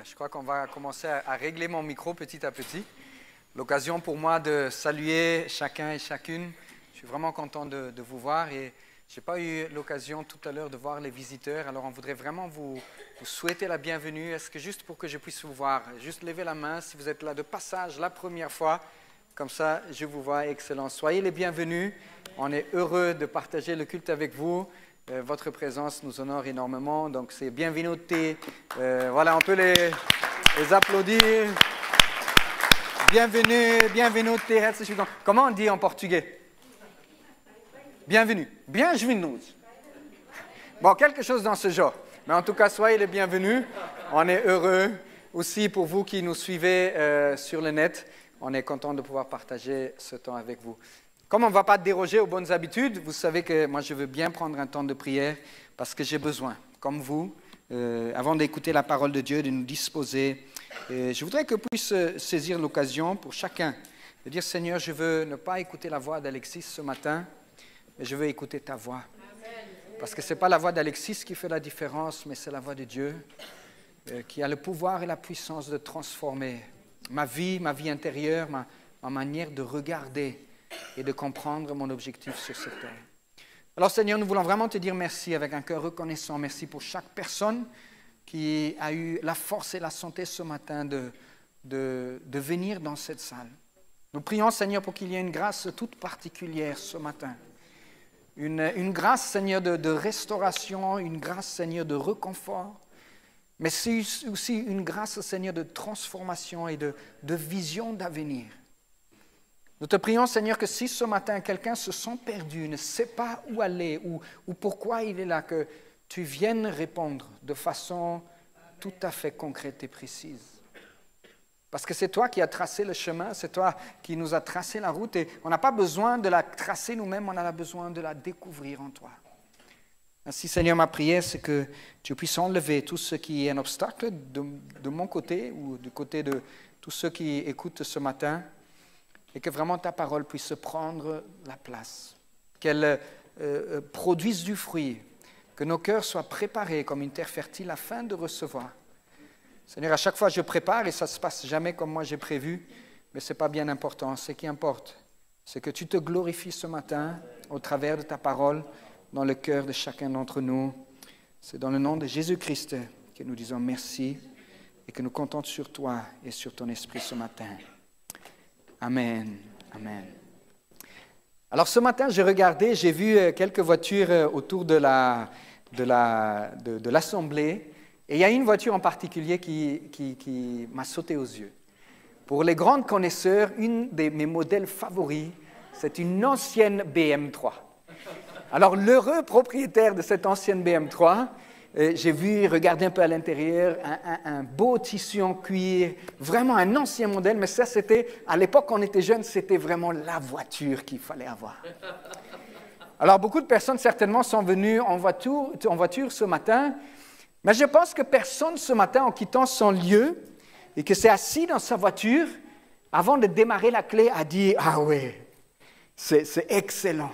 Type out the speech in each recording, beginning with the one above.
Je crois qu'on va commencer à régler mon micro petit à petit. L'occasion pour moi de saluer chacun et chacune. Je suis vraiment content de vous voir et je n'ai pas eu l'occasion tout à l'heure de voir les visiteurs. Alors on voudrait vraiment vous souhaiter la bienvenue. Est-ce que juste pour que je puisse vous voir, juste lever la main si vous êtes là de passage la première fois. Comme ça, je vous vois, excellent. Soyez les bienvenus. On est heureux de partager le culte avec vous. Votre présence nous honore énormément, donc c'est bienvenuti. Voilà, on peut les applaudir. Bienvenue, bienvenuti, herzlich willkommen. Comment on dit en portugais? Bienvenue, bienvenue. Bon, quelque chose dans ce genre. Mais en tout cas, soyez les bienvenus. On est heureux aussi pour vous qui nous suivez sur le net. On est content de pouvoir partager ce temps avec vous. Comme on ne va pas déroger aux bonnes habitudes, vous savez que moi je veux bien prendre un temps de prière parce que j'ai besoin, comme vous, avant d'écouter la parole de Dieu, de nous disposer. Je voudrais que vous puissiez saisir l'occasion pour chacun de dire Seigneur, je veux ne pas écouter la voix d'Alexis ce matin, mais je veux écouter ta voix. Parce que ce n'est pas la voix d'Alexis qui fait la différence, mais c'est la voix de Dieu qui a le pouvoir et la puissance de transformer ma vie intérieure, ma manière de regarder et de comprendre mon objectif sur cette terre. Alors Seigneur, nous voulons vraiment te dire merci avec un cœur reconnaissant. Merci pour chaque personne qui a eu la force et la santé ce matin de venir dans cette salle. Nous prions Seigneur pour qu'il y ait une grâce toute particulière ce matin. Une grâce Seigneur de restauration, une grâce Seigneur de réconfort, mais c'est aussi une grâce Seigneur de transformation et de vision d'avenir. Nous te prions, Seigneur, que si ce matin, quelqu'un se sent perdu, ne sait pas où aller ou pourquoi il est là, que tu viennes répondre de façon tout à fait concrète et précise. Parce que c'est toi qui as tracé le chemin, c'est toi qui nous as tracé la route et on n'a pas besoin de la tracer nous-mêmes, on a besoin de la découvrir en toi. Ainsi, Seigneur, ma prière, c'est que tu puisses enlever tout ce qui est un obstacle de mon côté ou du côté de tous ceux qui écoutent ce matin. Et que vraiment ta parole puisse prendre la place, qu'elle produise du fruit, que nos cœurs soient préparés comme une terre fertile afin de recevoir. Seigneur, à chaque fois je prépare et ça ne se passe jamais comme moi j'ai prévu, mais ce n'est pas bien important. Ce qui importe, c'est que tu te glorifies ce matin au travers de ta parole dans le cœur de chacun d'entre nous. C'est dans le nom de Jésus-Christ que nous disons merci et que nous comptons sur toi et sur ton esprit ce matin. Amen, amen. Alors ce matin, j'ai vu quelques voitures autour de l'assemblée et il y a une voiture en particulier qui m'a sauté aux yeux. Pour les grands connaisseurs, une de mes modèles favoris, c'est une ancienne BM3. Alors l'heureux propriétaire de cette ancienne BM3, j'ai vu regarder un peu à l'intérieur, un beau tissu en cuir, vraiment un ancien modèle, mais ça c'était, à l'époque quand on était jeune, c'était vraiment la voiture qu'il fallait avoir. Alors beaucoup de personnes certainement sont venues en voiture ce matin, mais je pense que personne ce matin en quittant son lieu et que c'est assis dans sa voiture, avant de démarrer la clé, a dit « Ah oui, c'est excellent ».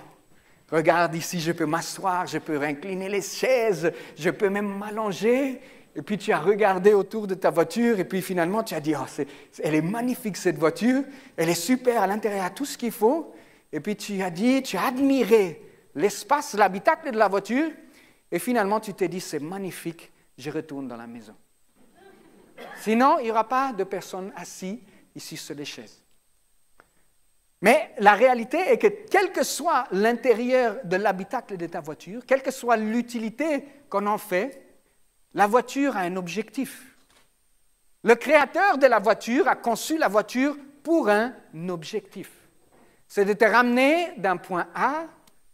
Regarde ici, je peux m'asseoir, je peux incliner les chaises, je peux même m'allonger. Et puis tu as regardé autour de ta voiture et puis finalement tu as dit, oh, elle est magnifique cette voiture, elle est super à l'intérieur, à tout ce qu'il faut. Et puis tu as admiré l'espace, l'habitacle de la voiture. Et finalement tu t'es dit, c'est magnifique, je retourne dans la maison. Sinon, il n'y aura pas de personnes assises ici sur les chaises. Mais la réalité est que quel que soit l'intérieur de l'habitacle de ta voiture, quelle que soit l'utilité qu'on en fait, la voiture a un objectif. Le créateur de la voiture a conçu la voiture pour un objectif. C'est de te ramener d'un point A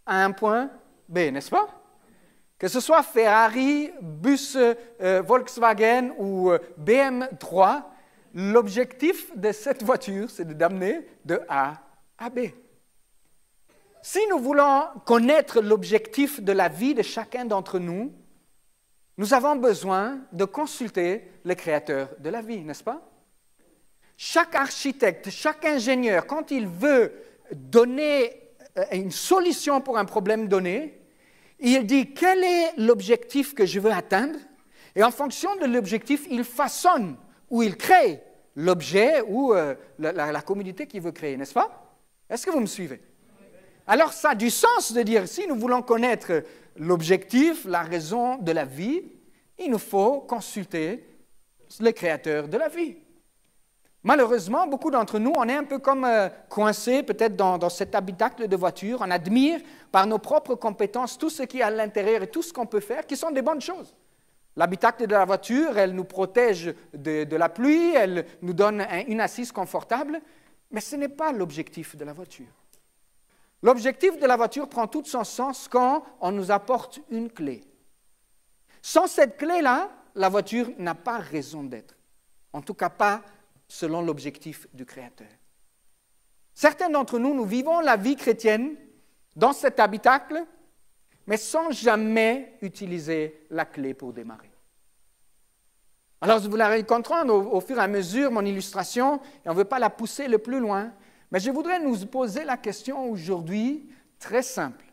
à un point B, n'est-ce pas? Que ce soit Ferrari, bus Volkswagen ou BM3, l'objectif de cette voiture, c'est de t'amener de A à B. Si nous voulons connaître l'objectif de la vie de chacun d'entre nous, nous avons besoin de consulter le créateur de la vie, n'est-ce pas? Chaque architecte, chaque ingénieur, quand il veut donner une solution pour un problème donné, il dit quel est l'objectif que je veux atteindre Et en fonction de l'objectif, il façonne ou il crée l'objet ou la communauté qu'il veut créer, n'est-ce pas? Est-ce que vous me suivez? Alors ça a du sens de dire, si nous voulons connaître l'objectif, la raison de la vie, il nous faut consulter le créateur de la vie. Malheureusement, beaucoup d'entre nous, on est un peu comme coincés peut-être dans cet habitacle de voiture. On admire par nos propres compétences tout ce qui est à l'intérieur et tout ce qu'on peut faire, qui sont des bonnes choses. L'habitacle de la voiture, elle nous protège de la pluie, elle nous donne une assise confortable, mais ce n'est pas l'objectif de la voiture. L'objectif de la voiture prend tout son sens quand on nous apporte une clé. Sans cette clé-là, la voiture n'a pas raison d'être. En tout cas, pas selon l'objectif du Créateur. Certains d'entre nous, nous vivons la vie chrétienne dans cet habitacle, mais sans jamais utiliser la clé pour démarrer. Alors, vous allez comprendre au fur et à mesure mon illustration, et on ne veut pas la pousser le plus loin, mais je voudrais nous poser la question aujourd'hui, très simple.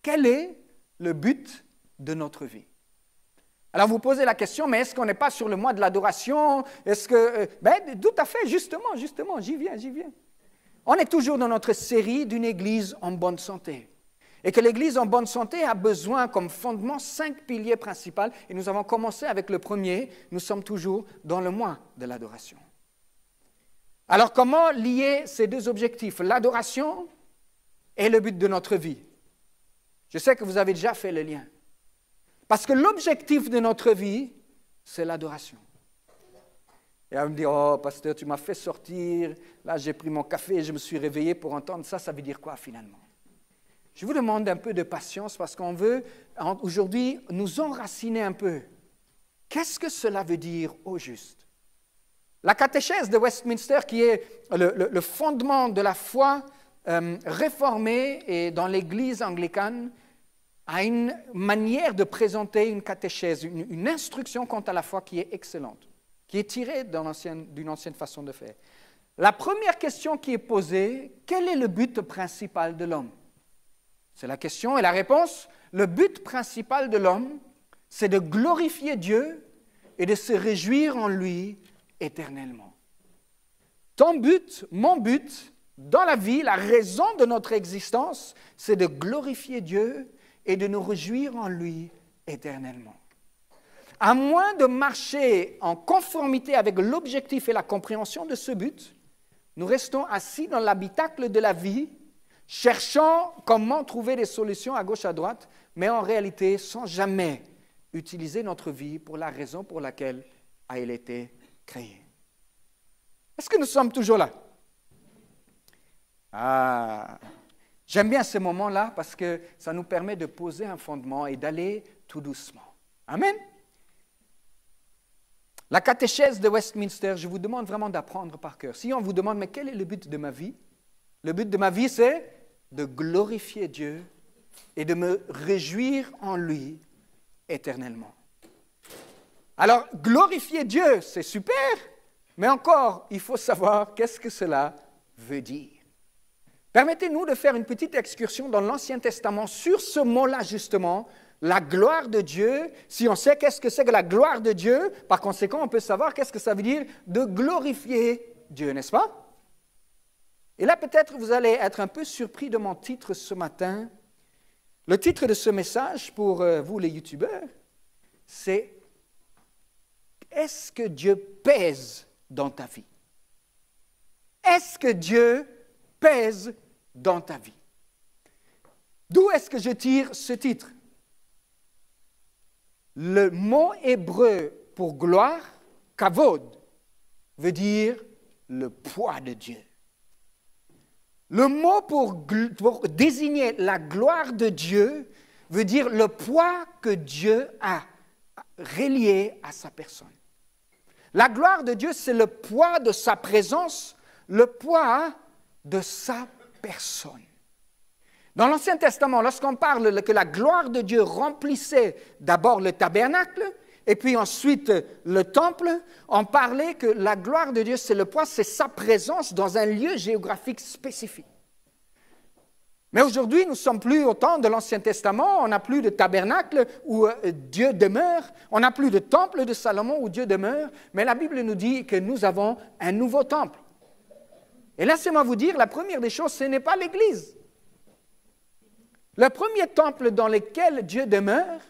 Quel est le but de notre vie? Alors, vous posez la question, mais est-ce qu'on n'est pas sur le mois de l'adoration? Est-ce que... tout à fait, justement, j'y viens. On est toujours dans notre série d'une Église en bonne santé. Et que l'Église en bonne santé a besoin comme fondement 5 piliers principaux. Et nous avons commencé avec le premier, nous sommes toujours dans le mois de l'adoration. Alors, comment lier ces deux objectifs, l'adoration et le but de notre vie? Je sais que vous avez déjà fait le lien. Parce que l'objectif de notre vie, c'est l'adoration. Et elle me dit, oh, pasteur, tu m'as fait sortir, là j'ai pris mon café et je me suis réveillé pour entendre ça, ça veut dire quoi finalement? Je vous demande un peu de patience parce qu'on veut aujourd'hui nous enraciner un peu. Qu'est-ce que cela veut dire au juste? La catéchèse de Westminster, qui est le fondement de la foi réformée et dans l'Église anglicane, a une manière de présenter une catéchèse, une instruction quant à la foi qui est excellente, qui est tirée d'une ancienne façon de faire. La première question qui est posée, quel est le but principal de l'homme? C'est la question et la réponse. Le but principal de l'homme, c'est de glorifier Dieu et de se réjouir en lui éternellement. Ton but, mon but, dans la vie, la raison de notre existence, c'est de glorifier Dieu et de nous réjouir en lui éternellement. À moins de marcher en conformité avec l'objectif et la compréhension de ce but, nous restons assis dans l'habitacle de la vie, cherchant comment trouver des solutions à gauche, à droite, mais en réalité sans jamais utiliser notre vie pour la raison pour laquelle elle a été créée. Est-ce que nous sommes toujours là? J'aime bien ce moment-là parce que ça nous permet de poser un fondement et d'aller tout doucement. Amen. La catéchèse de Westminster, je vous demande vraiment d'apprendre par cœur. Si on vous demande, mais quel est le but de ma vie? Le but de ma vie, c'est de glorifier Dieu et de me réjouir en lui éternellement. Alors, glorifier Dieu, c'est super, mais encore, il faut savoir qu'est-ce que cela veut dire. Permettez-nous de faire une petite excursion dans l'Ancien Testament sur ce mot-là, justement, la gloire de Dieu. Si on sait qu'est-ce que c'est que la gloire de Dieu, par conséquent, on peut savoir qu'est-ce que ça veut dire de glorifier Dieu, n'est-ce pas? Et là, peut-être, vous allez être un peu surpris de mon titre ce matin. Le titre de ce message, pour vous les youtubeurs, c'est « Est-ce que Dieu pèse dans ta vie? » Est-ce que Dieu pèse dans ta vie? D'où est-ce que je tire ce titre? Le mot hébreu pour gloire, kavod, veut dire le poids de Dieu. Le mot pour désigner la gloire de Dieu veut dire le poids que Dieu a relié à sa personne. La gloire de Dieu, c'est le poids de sa présence, le poids de sa personne. Dans l'Ancien Testament, lorsqu'on parle que la gloire de Dieu remplissait d'abord le tabernacle et puis ensuite le temple, on parlait que la gloire de Dieu, c'est sa présence dans un lieu géographique spécifique. Mais aujourd'hui, nous ne sommes plus au temps de l'Ancien Testament, on n'a plus de tabernacle où Dieu demeure, on n'a plus de temple de Salomon où Dieu demeure, mais la Bible nous dit que nous avons un nouveau temple. Et laissez-moi vous dire, la première des choses, ce n'est pas l'Église. Le premier temple dans lequel Dieu demeure,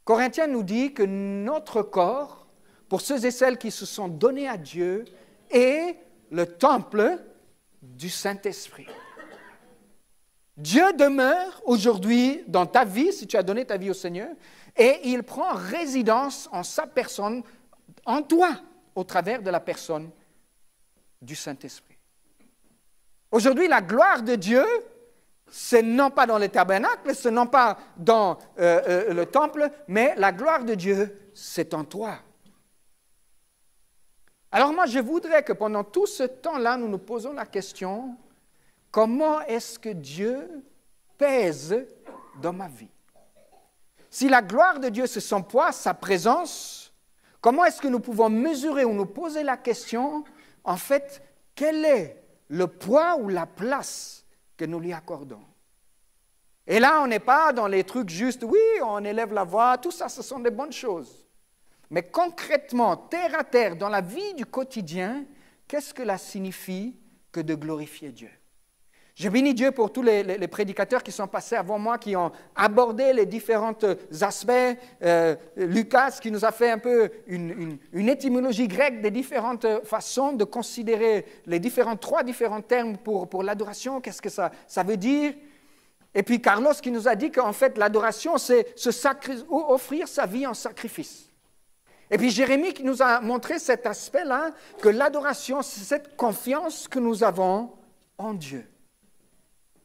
Corinthiens nous dit que notre corps, pour ceux et celles qui se sont donnés à Dieu, est le temple du Saint-Esprit. Dieu demeure aujourd'hui dans ta vie, si tu as donné ta vie au Seigneur, et il prend résidence en sa personne, en toi, au travers de la personne du Saint-Esprit. Aujourd'hui, la gloire de Dieu, c'est non pas dans le tabernacle, c'est non pas dans le temple, mais la gloire de Dieu, c'est en toi. Alors moi, je voudrais que pendant tout ce temps-là, nous nous posons la question, comment est-ce que Dieu pèse dans ma vie? Si la gloire de Dieu, c'est son poids, sa présence, comment est-ce que nous pouvons mesurer ou nous poser la question, en fait, quel est le poids ou la place que nous lui accordons? Et là, on n'est pas dans les trucs juste, oui, on élève la voix, tout ça, ce sont des bonnes choses. Mais concrètement, terre à terre, dans la vie du quotidien, qu'est-ce que cela signifie que de glorifier Dieu? Je bénis Dieu pour tous les prédicateurs qui sont passés avant moi, qui ont abordé les différents aspects. Lucas qui nous a fait un peu une étymologie grecque des différentes façons de considérer les trois différents termes pour l'adoration. Qu'est-ce que ça veut dire? Et puis Carlos qui nous a dit qu'en fait l'adoration, c'est offrir sa vie en sacrifice. Et puis Jérémie qui nous a montré cet aspect-là, que l'adoration, c'est cette confiance que nous avons en Dieu.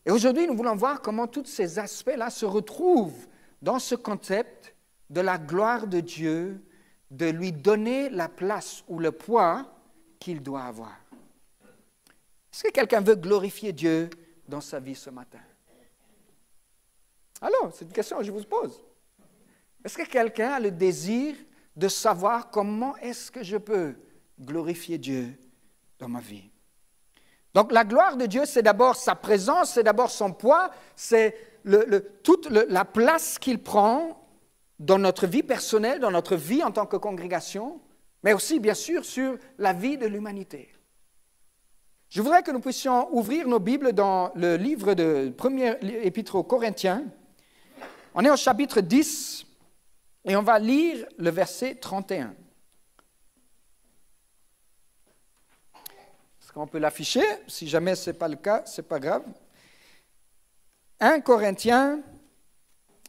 Et aujourd'hui, nous voulons voir comment tous ces aspects-là se retrouvent dans ce concept de la gloire de Dieu, de lui donner la place ou le poids qu'il doit avoir. Est-ce que quelqu'un veut glorifier Dieu dans sa vie ce matin? Alors, c'est une question que je vous pose. Est-ce que quelqu'un a le désir de savoir comment est-ce que je peux glorifier Dieu dans ma vie? Donc la gloire de Dieu, c'est d'abord sa présence, c'est d'abord son poids, c'est toute la place qu'il prend dans notre vie personnelle, dans notre vie en tant que congrégation, mais aussi bien sûr sur la vie de l'humanité. Je voudrais que nous puissions ouvrir nos Bibles dans le livre de premier épître aux Corinthiens. On est au chapitre 10 et on va lire le verset 31. On peut l'afficher, si jamais ce n'est pas le cas, ce n'est pas grave. 1 Corinthiens,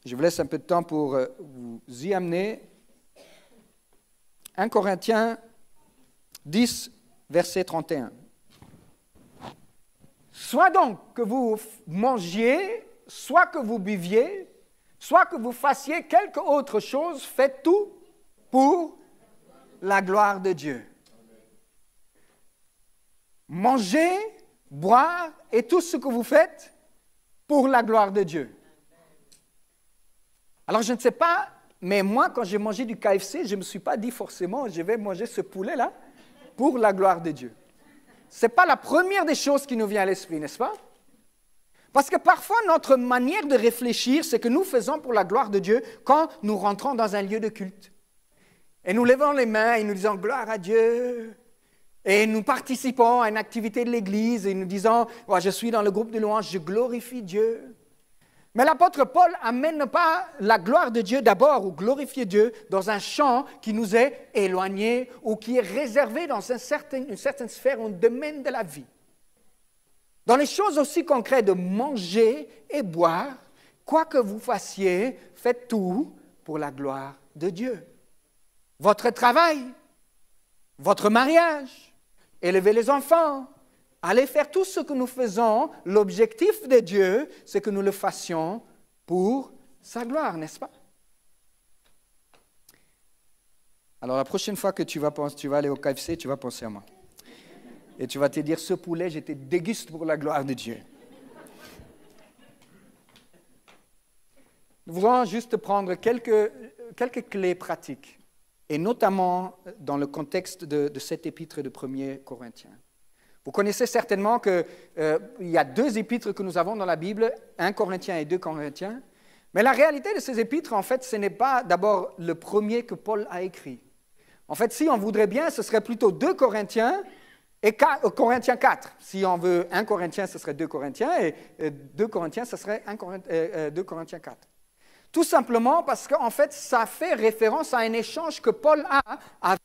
je vous laisse un peu de temps pour vous y amener. 1 Corinthiens 10, verset 31. Soit donc que vous mangiez, soit que vous buviez, soit que vous fassiez quelque autre chose, faites tout pour la gloire de Dieu. Mangez, boire et tout ce que vous faites pour la gloire de Dieu. Alors je ne sais pas, mais moi quand j'ai mangé du KFC, je ne me suis pas dit forcément je vais manger ce poulet-là pour la gloire de Dieu. Ce n'est pas la première des choses qui nous vient à l'esprit, n'est-ce pas? Parce que parfois notre manière de réfléchir, c'est que nous faisons pour la gloire de Dieu quand nous rentrons dans un lieu de culte. Et nous levons les mains et nous disons gloire à Dieu. Et nous participons à une activité de l'Église et nous disons, oh, je suis dans le groupe de louanges, je glorifie Dieu. Mais l'apôtre Paul n'amène pas la gloire de Dieu d'abord ou glorifier Dieu dans un champ qui nous est éloigné ou qui est réservé dans une certaine sphère, un domaine de la vie. Dans les choses aussi concrètes de manger et boire, quoi que vous fassiez, faites tout pour la gloire de Dieu. Votre travail, votre mariage, élever les enfants, aller faire tout ce que nous faisons, l'objectif de Dieu, c'est que nous le fassions pour sa gloire, n'est-ce pas? Alors la prochaine fois que tu vas aller au KFC, tu vas penser à moi. Et tu vas te dire, ce poulet, je te déguste pour la gloire de Dieu. Nous voulons juste prendre quelques clés pratiques. Et notamment dans le contexte de cette épître de 1er Corinthiens. Vous connaissez certainement qu'il y a 2 épîtres que nous avons dans la Bible, 1 Corinthiens et 2 Corinthiens. Mais la réalité de ces épîtres, en fait, ce n'est pas d'abord le premier que Paul a écrit. En fait, si on voudrait bien, ce serait plutôt 2 Corinthiens et Corinthiens 4. Si on veut 1 Corinthien, ce serait 2 Corinthiens, et 2 Corinthiens, ce serait 2 Corinthiens 4. Tout simplement parce qu'en fait, ça fait référence à un échange que Paul a avec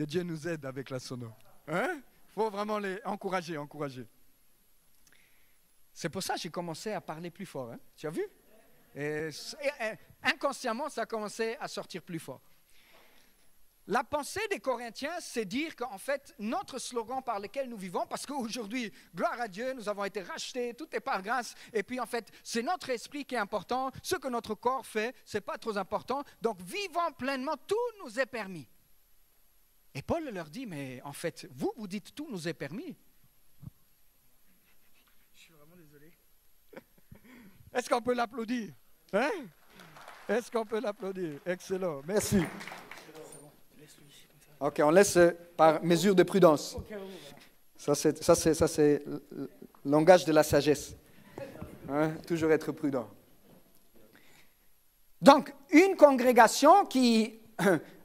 que Dieu nous aide avec la sono. Hein? Il faut vraiment les encourager. C'est pour ça que j'ai commencé à parler plus fort. Hein? Tu as vu? Et inconsciemment, ça a commencé à sortir plus fort. La pensée des Corinthiens, c'est dire qu'en fait, notre slogan par lequel nous vivons, parce qu'aujourd'hui, gloire à Dieu, nous avons été rachetés, tout est par grâce, et puis en fait, c'est notre esprit qui est important, ce que notre corps fait, ce n'est pas trop important, donc vivons pleinement, tout nous est permis. Et Paul leur dit, mais en fait, vous dites tout nous est permis. Je suis vraiment désolé. Est-ce qu'on peut l'applaudir? Hein? Est-ce qu'on peut l'applaudir? Excellent, merci. Ok, on laisse par mesure de prudence. Ça, c'est le langage de la sagesse. Hein? Toujours être prudent. Donc, une congrégation qui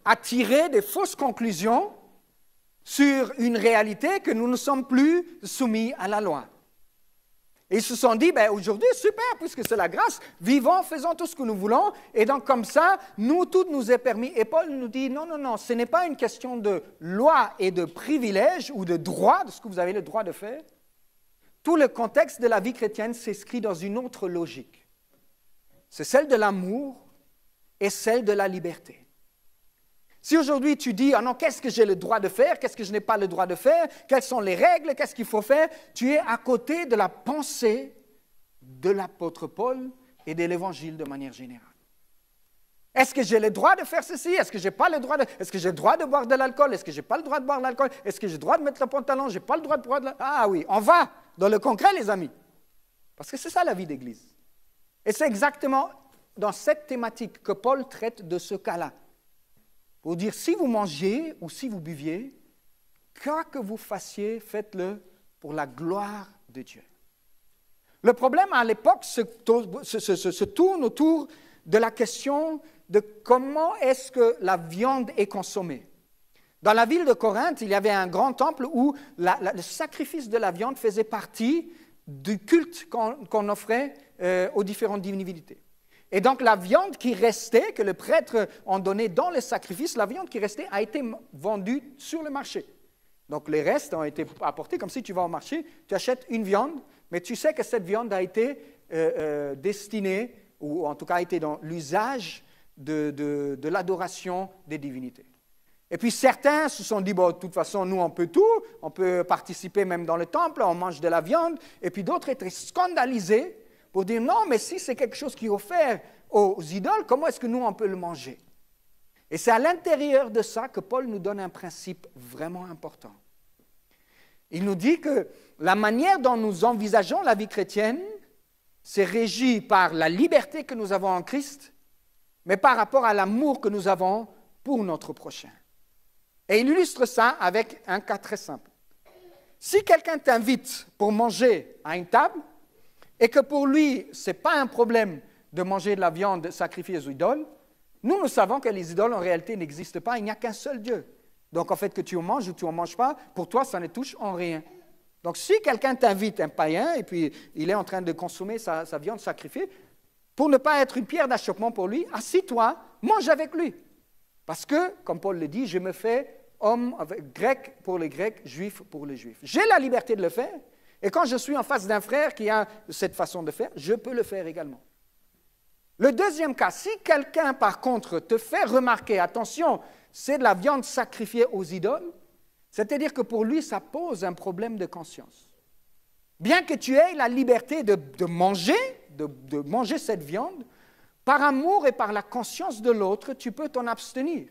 a tiré des fausses conclusions sur une réalité que nous ne sommes plus soumis à la loi. Et ils se sont dit, ben aujourd'hui, super, puisque c'est la grâce, vivons, faisons tout ce que nous voulons, et donc comme ça, tout nous est permis. Et Paul nous dit, non, ce n'est pas une question de loi et de privilège ou de droit, de ce que vous avez le droit de faire. Tout le contexte de la vie chrétienne s'inscrit dans une autre logique. C'est celle de l'amour et celle de la liberté. Si aujourd'hui tu dis, ah non, qu'est-ce que j'ai le droit de faire, qu'est-ce que je n'ai pas le droit de faire, quelles sont les règles, qu'est-ce qu'il faut faire, tu es à côté de la pensée de l'apôtre Paul et de l'Évangile de manière générale. Est-ce que j'ai le droit de faire ceci? Est-ce que j'ai pas le droit de... Est-ce que j'ai le droit de boire de l'alcool? Est-ce que j'ai pas le droit de boire de l'alcool? Est-ce que j'ai le droit de mettre le pantalon? J'ai pas le droit de boire de l'alcool? Ah oui, on va dans le concret, les amis. Parce que c'est ça la vie d'Église. Et c'est exactement dans cette thématique que Paul traite de ce cas-là. Pour dire, si vous mangez ou si vous buviez, quoi que vous fassiez, faites-le pour la gloire de Dieu. Le problème à l'époque se tourne autour de la question de comment est-ce que la viande est consommée. Dans la ville de Corinthe, il y avait un grand temple où le sacrifice de la viande faisait partie du culte qu'on offrait aux différentes divinités. Et donc la viande qui restait, que le prêtre en donnait dans le sacrifice, la viande qui restait a été vendue sur le marché. Donc les restes ont été apportés, comme si tu vas au marché, tu achètes une viande, mais tu sais que cette viande a été destinée, ou en tout cas a été dans l'usage de l'adoration des divinités. Et puis certains se sont dit, bon, de toute façon, nous on peut tout, on peut participer même dans le temple, on mange de la viande, et puis d'autres étaient scandalisés, pour dire non, mais si c'est quelque chose qui est offert aux idoles, comment est-ce que nous, on peut le manger? Et c'est à l'intérieur de ça que Paul nous donne un principe vraiment important. Il nous dit que la manière dont nous envisageons la vie chrétienne, c'est régi par la liberté que nous avons en Christ mais par rapport à l'amour que nous avons pour notre prochain. Et il illustre ça avec un cas très simple. Si quelqu'un t'invite pour manger à une table, et que pour lui, ce n'est pas un problème de manger de la viande sacrifiée aux idoles, nous savons que les idoles en réalité n'existent pas, il n'y a qu'un seul Dieu. Donc en fait, que tu en manges ou tu n'en manges pas, pour toi, ça ne touche en rien. Donc si quelqu'un t'invite, un païen, et puis il est en train de consommer sa viande sacrifiée, pour ne pas être une pierre d'achoppement pour lui, assis-toi, mange avec lui. Parce que, comme Paul le dit, je me fais homme grec pour les Grecs, juif pour les Juifs. J'ai la liberté de le faire, et quand je suis en face d'un frère qui a cette façon de faire, je peux le faire également. Le deuxième cas, si quelqu'un, par contre, te fait remarquer, attention, c'est de la viande sacrifiée aux idoles, c'est-à-dire que pour lui, ça pose un problème de conscience. Bien que tu aies la liberté de manger cette viande, par amour et par la conscience de l'autre, tu peux t'en abstenir.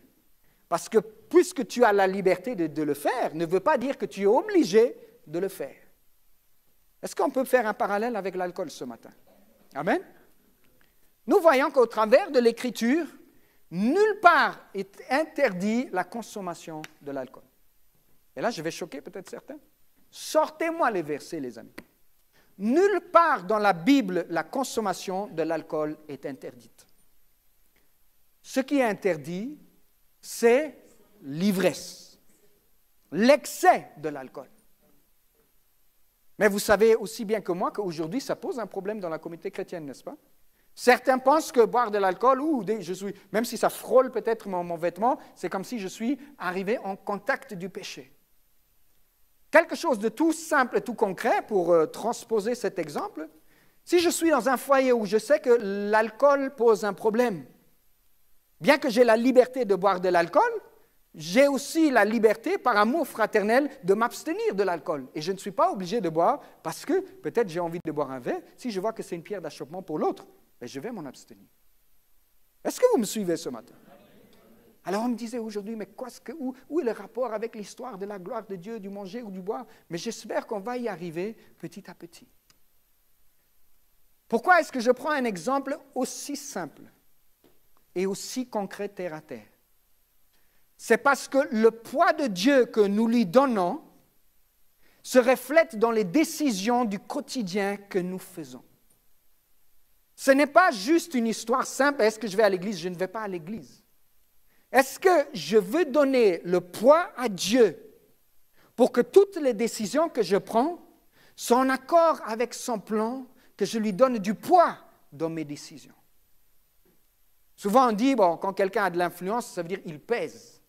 Parce que puisque tu as la liberté de le faire, ne veut pas dire que tu es obligé de le faire. Est-ce qu'on peut faire un parallèle avec l'alcool ce matin? Amen. Nous voyons qu'au travers de l'Écriture, nulle part est interdit la consommation de l'alcool. Et là, je vais choquer peut-être certains. Sortez-moi les versets, les amis. Nulle part dans la Bible, la consommation de l'alcool est interdite. Ce qui est interdit, c'est l'ivresse, l'excès de l'alcool. Mais vous savez aussi bien que moi qu'aujourd'hui, ça pose un problème dans la communauté chrétienne, n'est-ce pas? Certains pensent que boire de l'alcool, même si ça frôle peut-être mon vêtement, c'est comme si je suis arrivé en contact du péché. Quelque chose de tout simple et tout concret pour transposer cet exemple. Si je suis dans un foyer où je sais que l'alcool pose un problème, bien que j'ai la liberté de boire de l'alcool, j'ai aussi la liberté, par amour fraternel, de m'abstenir de l'alcool. Et je ne suis pas obligé de boire parce que peut-être j'ai envie de boire un verre. Si je vois que c'est une pierre d'achoppement pour l'autre, ben je vais m'en abstenir. Est-ce que vous me suivez ce matin? Alors on me disait aujourd'hui, mais où est le rapport avec l'histoire de la gloire de Dieu, du manger ou du boire? Mais j'espère qu'on va y arriver petit à petit. Pourquoi est-ce que je prends un exemple aussi simple et aussi concret terre à terre? C'est parce que le poids de Dieu que nous lui donnons se reflète dans les décisions du quotidien que nous faisons. Ce n'est pas juste une histoire simple, est-ce que je vais à l'église? Je ne vais pas à l'église. Est-ce que je veux donner le poids à Dieu pour que toutes les décisions que je prends soient en accord avec son plan, que je lui donne du poids dans mes décisions? Souvent on dit, quand quelqu'un a de l'influence, ça veut dire qu'il pèse.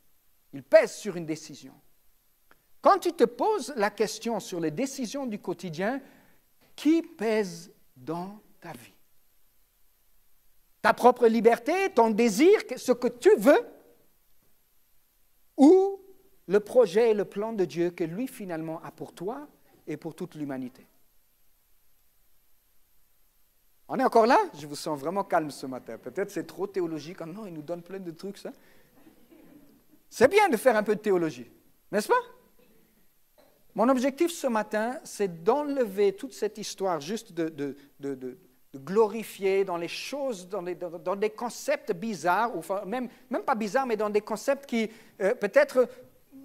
Il pèse sur une décision. Quand tu te poses la question sur les décisions du quotidien, qui pèse dans ta vie? Ta propre liberté, ton désir, ce que tu veux, ou le projet et le plan de Dieu que lui finalement a pour toi et pour toute l'humanité? On est encore là? Je vous sens vraiment calme ce matin. Peut-être c'est trop théologique. Oh non, il nous donne plein de trucs, ça. C'est bien de faire un peu de théologie, n'est-ce pas? Mon objectif ce matin, c'est d'enlever toute cette histoire juste de glorifier dans les choses, dans des concepts bizarres, ou même pas bizarres, mais dans des concepts qui peut-être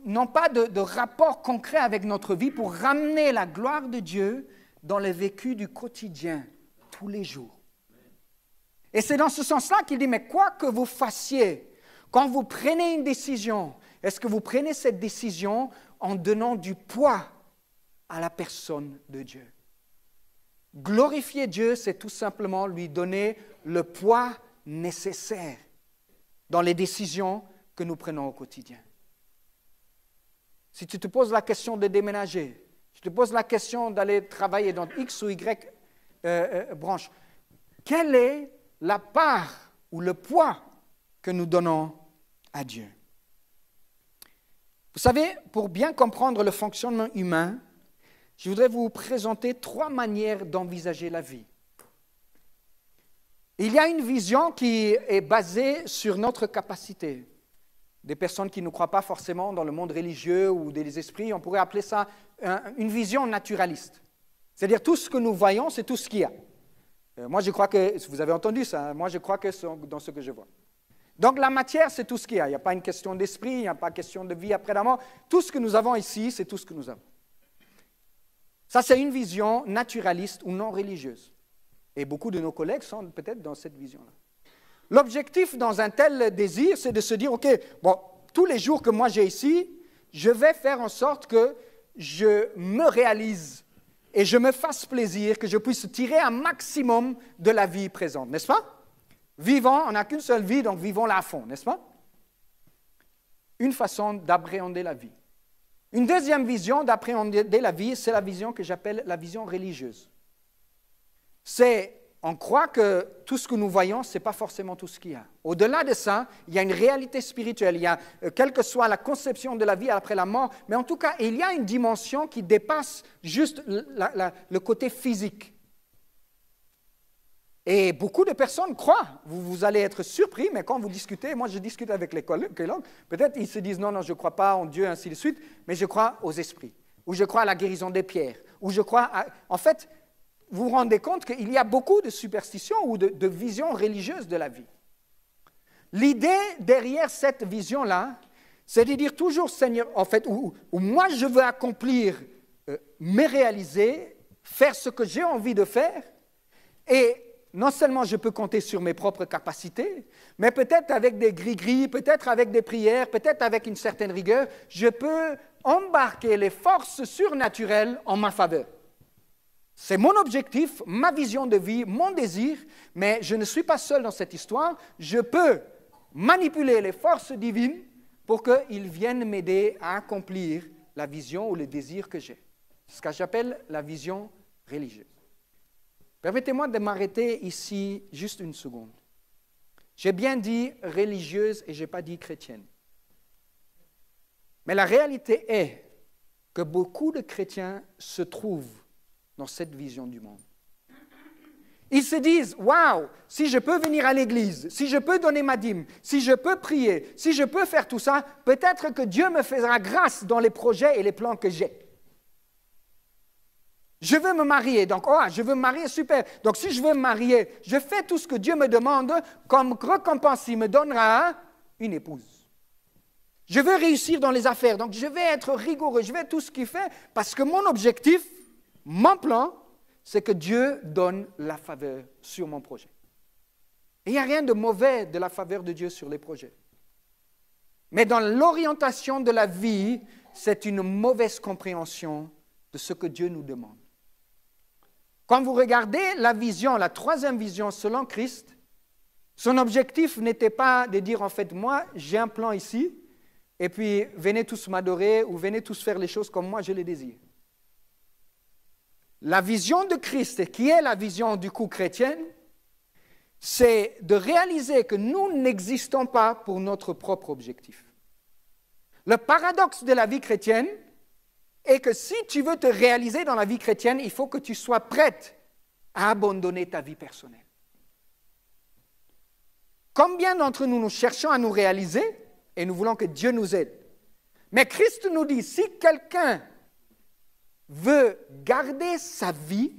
n'ont pas de rapport concret avec notre vie, pour ramener la gloire de Dieu dans le vécu du quotidien, tous les jours. Et c'est dans ce sens-là qu'il dit, mais quoi que vous fassiez, quand vous prenez une décision, est-ce que vous prenez cette décision en donnant du poids à la personne de Dieu? Glorifier Dieu, c'est tout simplement lui donner le poids nécessaire dans les décisions que nous prenons au quotidien. Si tu te poses la question de déménager, si tu te poses la question d'aller travailler dans X ou Y branche, quelle est la part ou le poids que nous donnons à Dieu? Vous savez, pour bien comprendre le fonctionnement humain, je voudrais vous présenter 3 manières d'envisager la vie. Il y a une vision qui est basée sur notre capacité. Des personnes qui ne croient pas forcément dans le monde religieux ou des esprits, on pourrait appeler ça une vision naturaliste. C'est-à-dire tout ce que nous voyons, c'est tout ce qu'il y a. Moi, je crois que, vous avez entendu ça, moi je crois que c'est dans ce que je vois. Donc la matière, c'est tout ce qu'il y a. Il n'y a pas une question d'esprit, il n'y a pas une question de vie après la mort. Tout ce que nous avons ici, c'est tout ce que nous avons. Ça, c'est une vision naturaliste ou non religieuse. Et beaucoup de nos collègues sont peut-être dans cette vision-là. L'objectif dans un tel désir, c'est de se dire, OK, bon, tous les jours que moi j'ai ici, je vais faire en sorte que je me réalise et je me fasse plaisir, que je puisse tirer un maximum de la vie présente, n'est-ce pas? Vivons, on n'a qu'une seule vie, donc vivons-la à fond, n'est-ce pas? Une façon d'appréhender la vie. Une deuxième vision d'appréhender la vie, c'est la vision que j'appelle la vision religieuse. On croit que tout ce que nous voyons, ce n'est pas forcément tout ce qu'il y a. Au-delà de ça, il y a une réalité spirituelle. Il y a, quelle que soit la conception de la vie après la mort, mais en tout cas, il y a une dimension qui dépasse juste le côté physique. Et beaucoup de personnes croient, vous allez être surpris, mais quand vous discutez, moi je discute avec les collègues, peut-être ils se disent non, je ne crois pas en Dieu, ainsi de suite, mais je crois aux esprits, ou je crois à la guérison des pierres, ou je crois à... En fait, vous vous rendez compte qu'il y a beaucoup de superstitions ou de visions religieuses de la vie. L'idée derrière cette vision-là, c'est de dire toujours, Seigneur, en fait, où moi je veux accomplir, me réaliser, faire ce que j'ai envie de faire, et non seulement je peux compter sur mes propres capacités, mais peut-être avec des gris-gris, peut-être avec des prières, peut-être avec une certaine rigueur, je peux embarquer les forces surnaturelles en ma faveur. C'est mon objectif, ma vision de vie, mon désir, mais je ne suis pas seul dans cette histoire. Je peux manipuler les forces divines pour qu'ils viennent m'aider à accomplir la vision ou le désir que j'ai. C'est ce que j'appelle la vision religieuse. Permettez-moi de m'arrêter ici juste une seconde. J'ai bien dit religieuse et je n'ai pas dit chrétienne. Mais la réalité est que beaucoup de chrétiens se trouvent dans cette vision du monde. Ils se disent, waouh, si je peux venir à l'église, si je peux donner ma dîme, si je peux prier, si je peux faire tout ça, peut-être que Dieu me fera grâce dans les projets et les plans que j'ai. Je veux me marier, donc je veux me marier, super. Donc si je veux me marier, je fais tout ce que Dieu me demande, comme récompense, il me donnera une épouse. Je veux réussir dans les affaires, donc je vais être rigoureux, je vais tout ce qu'il fait, parce que mon objectif, mon plan, c'est que Dieu donne la faveur sur mon projet. Et il n'y a rien de mauvais de la faveur de Dieu sur les projets. Mais dans l'orientation de la vie, c'est une mauvaise compréhension de ce que Dieu nous demande. Quand vous regardez la vision, la troisième vision selon Christ, son objectif n'était pas de dire en fait, moi j'ai un plan ici, et puis venez tous m'adorer ou venez tous faire les choses comme moi je les désire. La vision de Christ, qui est la vision du coup chrétienne, c'est de réaliser que nous n'existons pas pour notre propre objectif. Le paradoxe de la vie chrétienne est que si tu veux te réaliser dans la vie chrétienne, il faut que tu sois prête à abandonner ta vie personnelle. Combien d'entre nous cherchons à nous réaliser et nous voulons que Dieu nous aide? Mais Christ nous dit, si quelqu'un veut garder sa vie,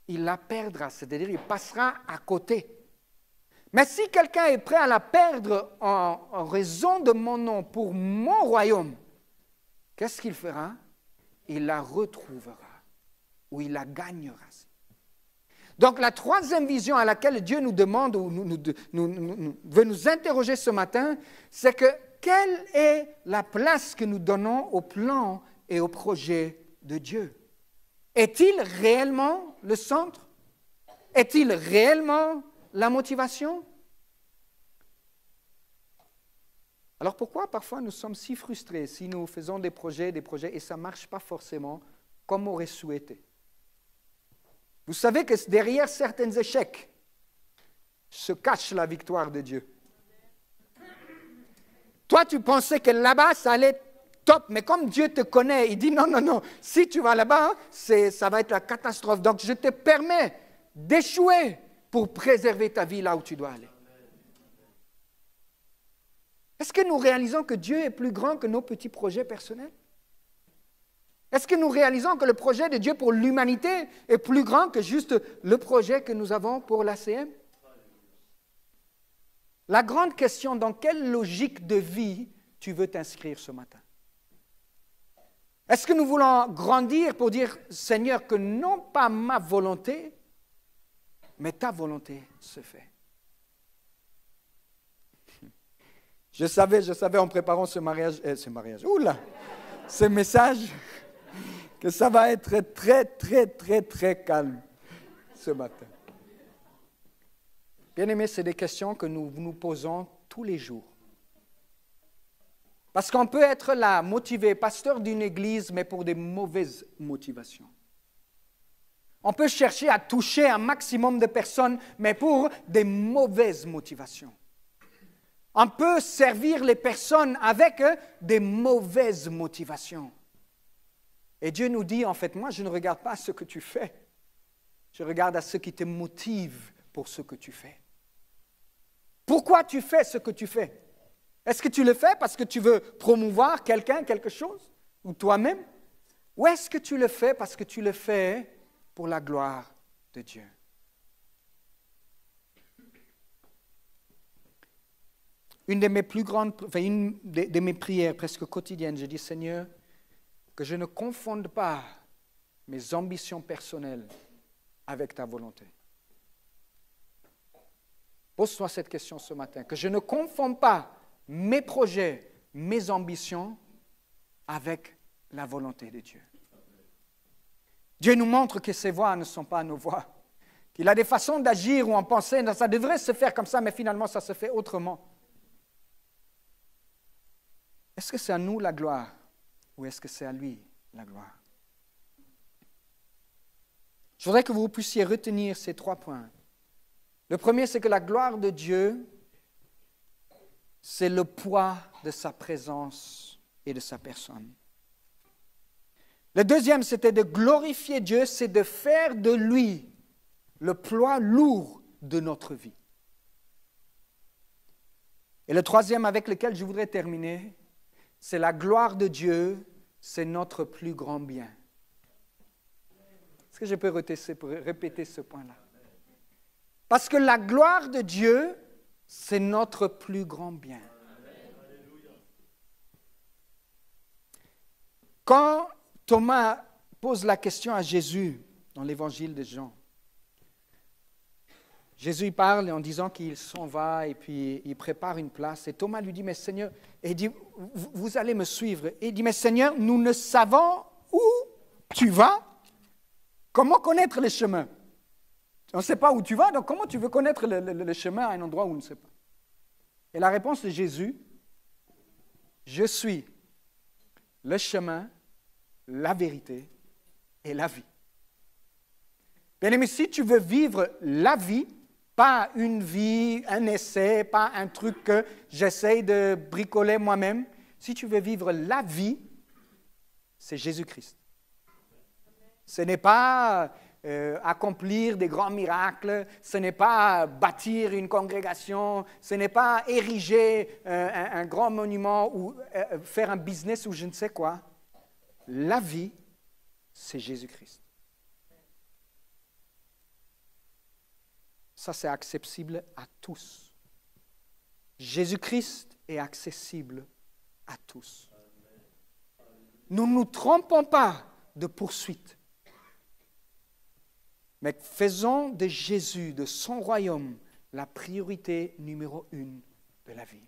il la perdra, c'est-à-dire il passera à côté. Mais si quelqu'un est prêt à la perdre en raison de mon nom, pour mon royaume, qu'est-ce qu'il fera? Il la retrouvera, ou il la gagnera. Donc la troisième vision à laquelle Dieu nous demande, ou veut nous interroger ce matin, c'est que quelle est la place que nous donnons au plan et au projet de Dieu? Est-il réellement le centre? Est-il réellement la motivation? Alors pourquoi parfois nous sommes si frustrés si nous faisons des projets et ça ne marche pas forcément comme on aurait souhaité? Vous savez que derrière certains échecs se cache la victoire de Dieu. Toi, tu pensais que là-bas, ça allait être top, mais comme Dieu te connaît, il dit non, si tu vas là-bas, ça va être la catastrophe. Donc, je te permets d'échouer pour préserver ta vie là où tu dois aller. Est-ce que nous réalisons que Dieu est plus grand que nos petits projets personnels? Est-ce que nous réalisons que le projet de Dieu pour l'humanité est plus grand que juste le projet que nous avons pour l'ACM? La grande question, dans quelle logique de vie tu veux t'inscrire ce matin? Est-ce que nous voulons grandir pour dire, Seigneur, que non pas ma volonté, mais ta volonté se fait? Je savais en préparant ce message, que ça va être très, très, très, très calme ce matin. Bien-aimés, c'est des questions que nous nous posons tous les jours. Parce qu'on peut être là, motivé, pasteur d'une église, mais pour des mauvaises motivations. On peut chercher à toucher un maximum de personnes, mais pour des mauvaises motivations. On peut servir les personnes avec des mauvaises motivations. Et Dieu nous dit, en fait, moi, je ne regarde pas ce que tu fais. Je regarde à ce qui te motive pour ce que tu fais. Pourquoi tu fais ce que tu fais? Est-ce que tu le fais parce que tu veux promouvoir quelqu'un, quelque chose, ou toi-même? Ou est-ce que tu le fais parce que tu le fais pour la gloire de Dieu? Une de mes prières presque quotidiennes, je dis, Seigneur, que je ne confonde pas mes ambitions personnelles avec ta volonté. Pose-toi cette question ce matin, que je ne confonde pas mes projets, mes ambitions avec la volonté de Dieu. Dieu nous montre que ses voies ne sont pas nos voies, qu'il a des façons d'agir où on pensait que ça devrait se faire comme ça, mais finalement ça se fait autrement. Est-ce que c'est à nous la gloire ou est-ce que c'est à lui la gloire? Je voudrais que vous puissiez retenir ces 3 points. Le premier, c'est que la gloire de Dieu, c'est le poids de sa présence et de sa personne. Le deuxième, c'était de glorifier Dieu, c'est de faire de lui le poids lourd de notre vie. Et le troisième avec lequel je voudrais terminer, c'est la gloire de Dieu, c'est notre plus grand bien. Est-ce que je peux répéter ce point-là? Parce que la gloire de Dieu, c'est notre plus grand bien. Quand Thomas pose la question à Jésus dans l'évangile de Jean, Jésus parle en disant qu'il s'en va et puis il prépare une place. Et Thomas lui dit, mais Seigneur, et il dit, vous allez me suivre. Et il dit, mais Seigneur, nous ne savons où tu vas. Comment connaître le chemin? On ne sait pas où tu vas, donc comment tu veux connaître le chemin à un endroit où on ne sait pas? Et la réponse de Jésus, je suis le chemin, la vérité et la vie. Bien-aimé, si tu veux vivre la vie, pas une vie, un essai, pas un truc que j'essaye de bricoler moi-même, si tu veux vivre la vie, c'est Jésus-Christ. Ce n'est pas accomplir des grands miracles, ce n'est pas bâtir une congrégation, ce n'est pas ériger un grand monument ou faire un business ou je ne sais quoi. La vie, c'est Jésus-Christ. Ça, c'est accessible à tous. Jésus-Christ est accessible à tous. Nous ne nous trompons pas de poursuite. Mais faisons de Jésus, de son royaume, la priorité numéro 1 de la vie.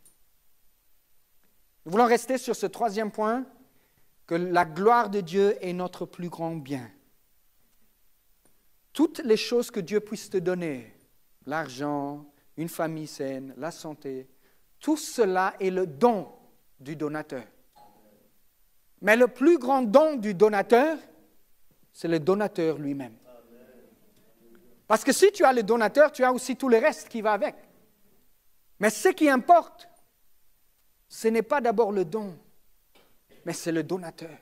Nous voulons rester sur ce 3e point, que la gloire de Dieu est notre plus grand bien. Toutes les choses que Dieu puisse te donner, l'argent, une famille saine, la santé, tout cela est le don du donateur. Mais le plus grand don du donateur, c'est le donateur lui-même. Parce que si tu as le donateur, tu as aussi tout le reste qui va avec. Mais ce qui importe, ce n'est pas d'abord le don, mais c'est le donateur.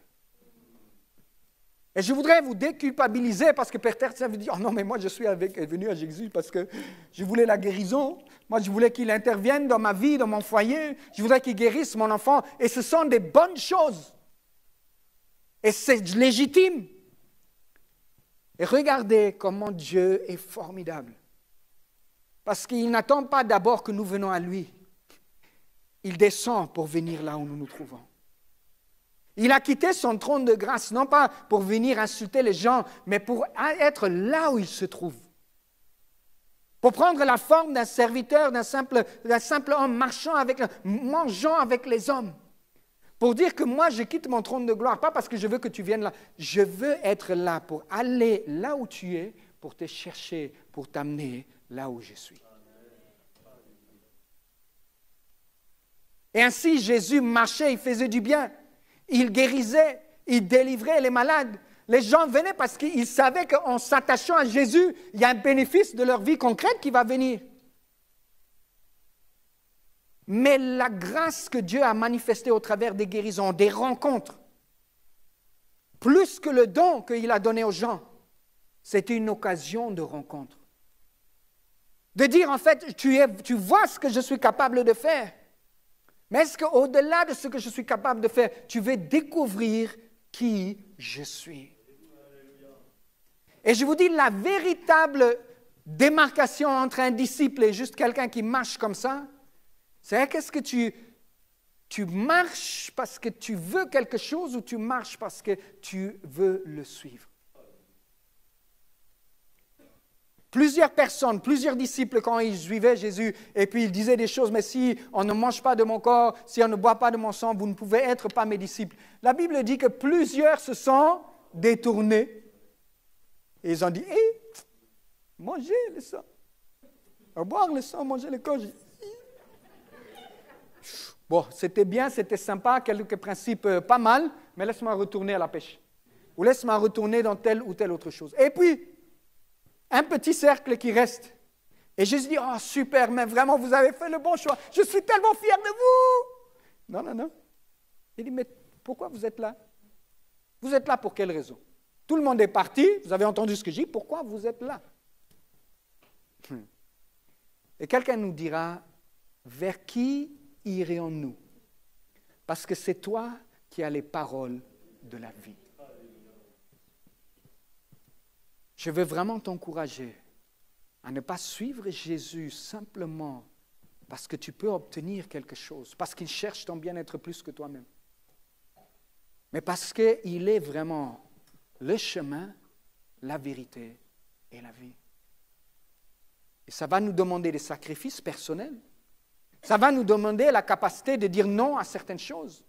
Et je voudrais vous déculpabiliser parce que peut-être ça vous dit, oh non, mais moi je suis venu à Jésus parce que je voulais la guérison. Moi je voulais qu'il intervienne dans ma vie, dans mon foyer. Je voudrais qu'il guérisse mon enfant. Et ce sont des bonnes choses. Et c'est légitime. Et regardez comment Dieu est formidable. Parce qu'il n'attend pas d'abord que nous venons à lui. il descend pour venir là où nous nous trouvons. Il a quitté son trône de grâce, non pas pour venir insulter les gens, mais pour être là où il se trouve. Pour prendre la forme d'un serviteur, d'un simple homme mangeant avec les hommes. Pour dire que moi, je quitte mon trône de gloire, pas parce que je veux que tu viennes là. Je veux être là pour aller là où tu es, pour te chercher, pour t'amener là où je suis. Et ainsi, Jésus marchait, il faisait du bien. Il guérissait, il délivrait les malades. Les gens venaient parce qu'ils savaient qu'en s'attachant à Jésus, il y a un bénéfice de leur vie concrète qui va venir. Mais la grâce que Dieu a manifestée au travers des guérisons, des rencontres, plus que le don qu'il a donné aux gens, c'était une occasion de rencontre. De dire en fait, tu vois ce que je suis capable de faire. Mais est-ce qu'au-delà de ce que je suis capable de faire, tu veux découvrir qui je suis? Et je vous dis, la véritable démarcation entre un disciple et juste quelqu'un qui marche comme ça, c'est qu'est-ce que tu marches parce que tu veux quelque chose ou tu marches parce que tu veux le suivre? Plusieurs personnes, plusieurs disciples, quand ils suivaient Jésus, et puis ils disaient des choses, mais si on ne mange pas de mon corps, si on ne boit pas de mon sang, vous ne pouvez être pas mes disciples. La Bible dit que plusieurs se sont détournés. Et ils ont dit, mangez le sang. Boire le sang, manger le corps. Bon, c'était bien, c'était sympa, quelques principes pas mal, mais laisse-moi retourner à la pêche. Ou laisse-moi retourner dans telle ou telle autre chose. Et puis, un petit cercle qui reste. Et Jésus dit, oh super, mais vraiment, vous avez fait le bon choix. Je suis tellement fier de vous. Non. Il dit, mais pourquoi vous êtes là? Vous êtes là pour quelle raison? Tout le monde est parti, vous avez entendu ce que j'ai dit, pourquoi vous êtes là? Et quelqu'un nous dira, vers qui irions-nous? Parce que c'est toi qui as les paroles de la vie. Je veux vraiment t'encourager à ne pas suivre Jésus simplement parce que tu peux obtenir quelque chose, parce qu'il cherche ton bien-être plus que toi-même, mais parce qu'il est vraiment le chemin, la vérité et la vie. Et ça va nous demander des sacrifices personnels. Ça va nous demander la capacité de dire non à certaines choses.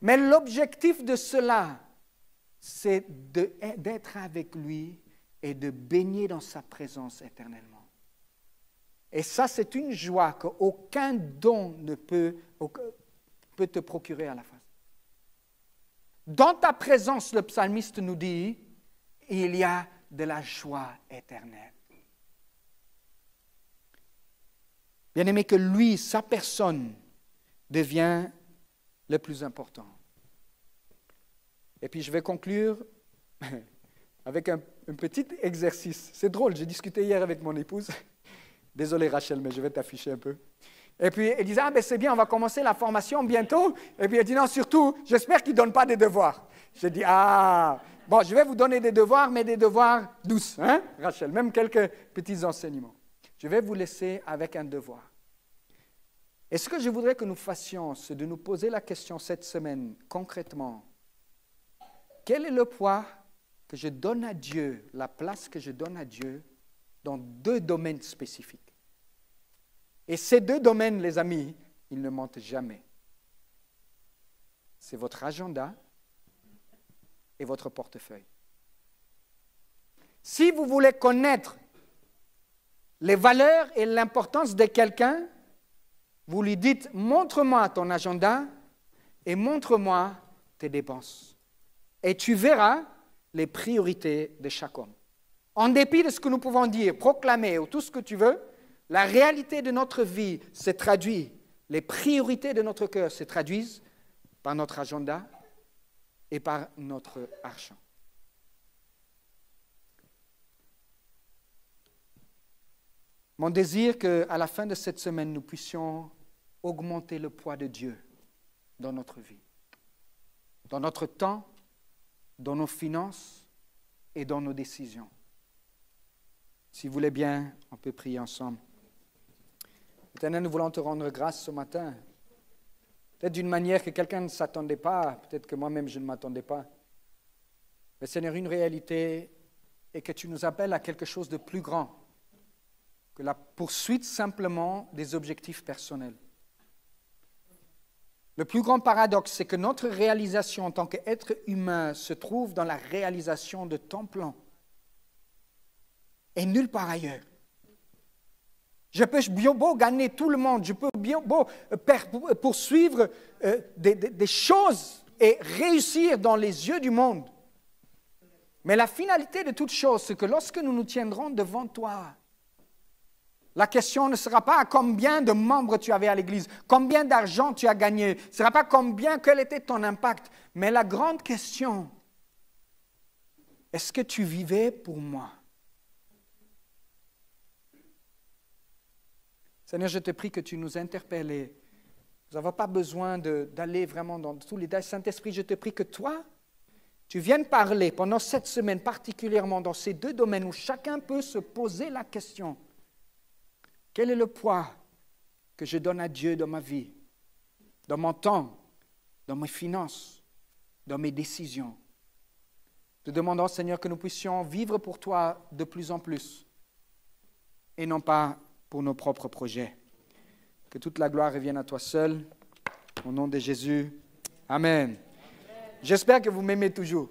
Mais l'objectif de cela, c'est d'être avec lui et de baigner dans sa présence éternellement. Et ça, c'est une joie qu'aucun don ne peut te procurer à la face. Dans ta présence, le psalmiste nous dit, il y a de la joie éternelle. Bien-aimé, que lui, sa personne, devient le plus important. Et puis je vais conclure avec un petit exercice. C'est drôle, j'ai discuté hier avec mon épouse. Désolé Rachel, mais je vais t'afficher un peu. Et puis elle disait, ben c'est bien, on va commencer la formation bientôt. Et puis elle dit, non, surtout, j'espère qu'ils ne donnent pas des devoirs. J'ai dit, bon, je vais vous donner des devoirs, mais des devoirs douces, hein, Rachel, même quelques petits enseignements. Je vais vous laisser avec un devoir. Et ce que je voudrais que nous fassions, c'est de nous poser la question cette semaine, concrètement. Quel est le poids que je donne à Dieu, la place que je donne à Dieu dans 2 domaines spécifiques? Et ces 2 domaines, les amis, ils ne mentent jamais. C'est votre agenda et votre portefeuille. Si vous voulez connaître les valeurs et l'importance de quelqu'un, vous lui dites, montre-moi ton agenda et montre-moi tes dépenses. Et tu verras les priorités de chaque homme. En dépit de ce que nous pouvons dire, proclamer ou tout ce que tu veux, la réalité de notre vie se traduit, les priorités de notre cœur se traduisent par notre agenda et par notre argent. Mon désir qu'à la fin de cette semaine, nous puissions augmenter le poids de Dieu dans notre vie, dans notre temps, dans nos finances et dans nos décisions. Si vous voulez bien, on peut prier ensemble. Éternel, nous voulons te rendre grâce ce matin peut-être d'une manière que quelqu'un ne s'attendait pas, peut-être que moi-même je ne m'attendais pas. Mais Seigneur, une réalité est que tu nous appelles à quelque chose de plus grand que la poursuite simplement des objectifs personnels. Le plus grand paradoxe, c'est que notre réalisation en tant qu'être humain se trouve dans la réalisation de ton plan et nulle part ailleurs. Je peux bien beau gagner tout le monde, je peux bien beau poursuivre des choses et réussir dans les yeux du monde. Mais la finalité de toute chose, c'est que lorsque nous nous tiendrons devant toi, la question ne sera pas combien de membres tu avais à l'Église, combien d'argent tu as gagné, ce ne sera pas quel était ton impact, mais la grande question, est-ce que tu vivais pour moi? Seigneur, je te prie que tu nous interpelles. Nous n'avons pas besoin d'aller vraiment dans tous les détails. Saint-Esprit, je te prie que toi, tu viennes parler pendant cette semaine, particulièrement dans ces deux domaines où chacun peut se poser la question. Quel est le poids que je donne à Dieu dans ma vie, dans mon temps, dans mes finances, dans mes décisions? Te demandons, Seigneur, que nous puissions vivre pour toi de plus en plus et non pas pour nos propres projets. Que toute la gloire revienne à toi seul. Au nom de Jésus. Amen. J'espère que vous m'aimez toujours.